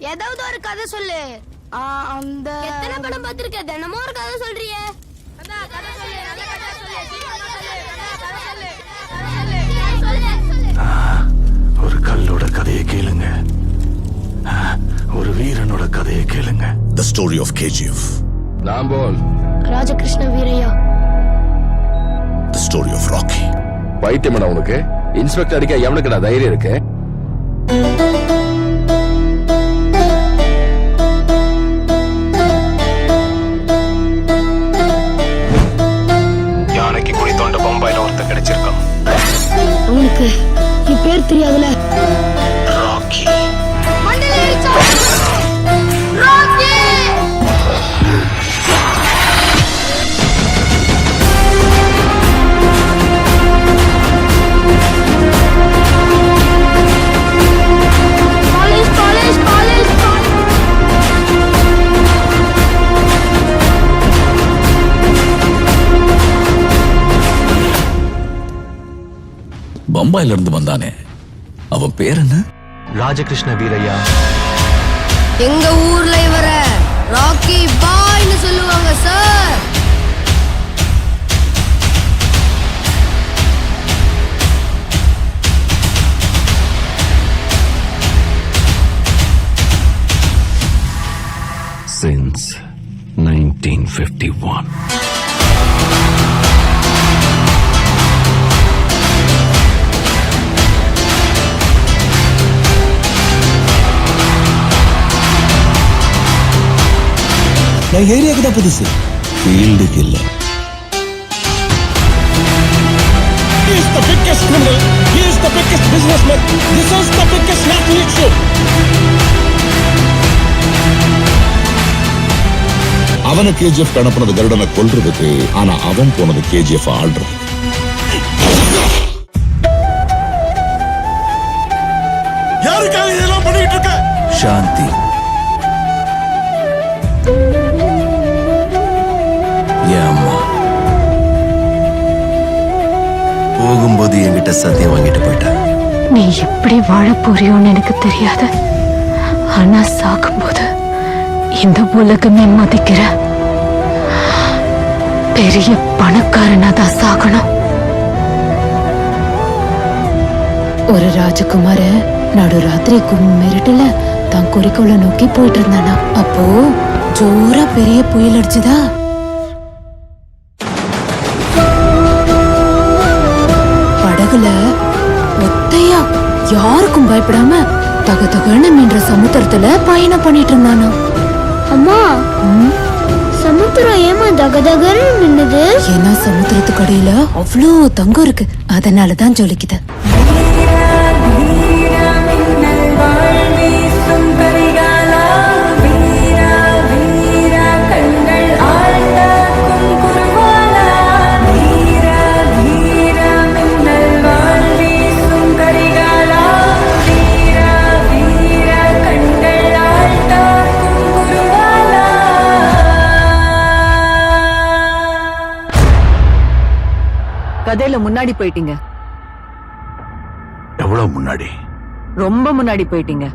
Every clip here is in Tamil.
ஏதாவது ஒரு கதை சொல்லு. அந்த எத்தனை படம் பார்த்திருக்க? தினமும் ஒரு கதை சொல்றியே. ஒரு கல்லோட கதையை கேளுங்க, ஒரு வீரனோட கதையை கேளுங்க. The story of KGF. நான் போல் ராஜகிருஷ்ண Veeraiya. The story of Rocky. பைத்தியமடா உனக்கு? இன்ஸ்பெக்டர் அடிக்க எவனுக்குடா தைரியம் இருக்கு? யானைக்கு குழி தோண்ட பம்பாயில ஒருத்தன் கிடைச்சிருக்கான். உனக்கு என் பேர் தெரியாதுல? ராக்கி. பம்பாயில இருந்து வந்தானே, அவன் பேர் என்ன? ராஜகிருஷ்ண வீரையா. எங்க ஊர்ல இவர ராக்கி பாய்னு சொல்லுவாங்க சார். Since 1951. நான் ஏரியாக்கு தான் புதுசு, ஃபீல்டுக்கு இல்ல. He is the biggest criminal. He is the biggest businessman. This is the biggest athlete show. அவனை KGF அனுப்புனது கருடனை கொல்றதுக்கு, ஆனா அவன் போனது KGF ஆள்றது. யாருக்காக இதெல்லாம் பண்ணிட்டு இருக்க? சாந்தி. போகும்போது என்கிட்ட சத்தியம் வாங்கிட்டு போயிட்ட. நீ எப்படி வாழ போறியோன்னு எனக்கு தெரியாது, ஆனா சாகும்போது இந்த உலகமே மதிக்கிற பெரிய பணக்காரனா தான் சாகணும். ஒரு ராஜகுமார நடுராத்திரி கும்மிருட்டுல தான் குறிக்கோளை நோக்கி போயிட்டு இருந்தானா. அப்போ ஜோரா பெரிய புயல் அடிச்சுதா. படகுல ஒத்தையா யாருக்கும் பயப்படாம தகதகன்னு மீன்ற சமுத்திரத்துல பயணம் பண்ணிட்டு இருந்தானா. அம்மா, சமுத்திரம் ஏமா தகதகன்னு நின்னுது? ஏன்னா சமுத்திரத்துக்கு அடியில அவ்வளோ தங்கம் இருக்கு, அதனாலதான் ஜொலிக்குது. கதையில முன்னாடி போயிட்டீங்க. எவ்வளவு முன்னாடி? ரொம்ப முன்னாடி போயிட்டீங்க.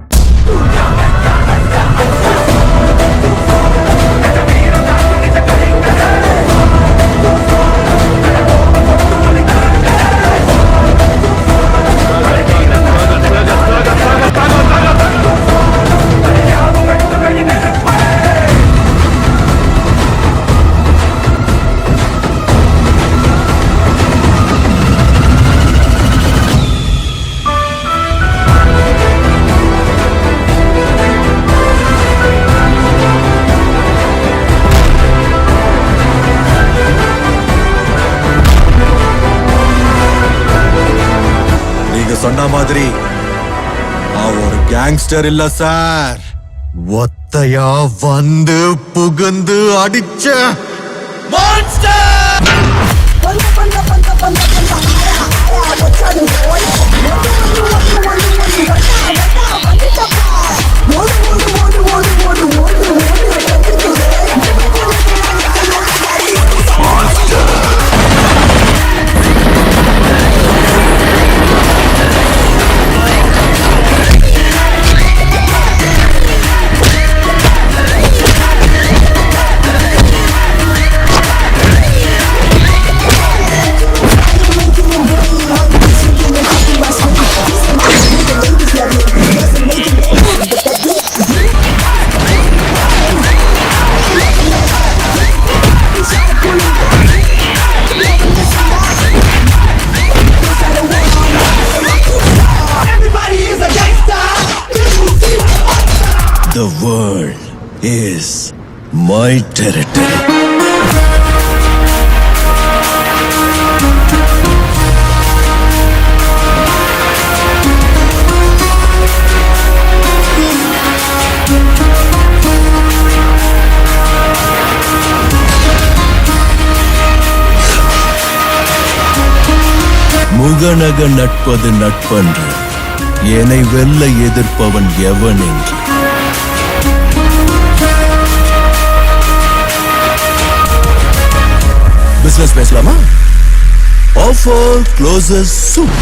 சொன்ன மாதிரி ஒரு கேங்ஸ்டர் இல்ல சார், ஒத்தையா வந்து புகுந்து அடிச்ச monster. The world is my territory. முகநக நட்பது நட்பன்று என்னை வெல்ல எதிர்ப்பவன் எவன் என்று பிசினஸ் பேசலாமா? ஆஃபர் க்ளோசஸ் சூன்.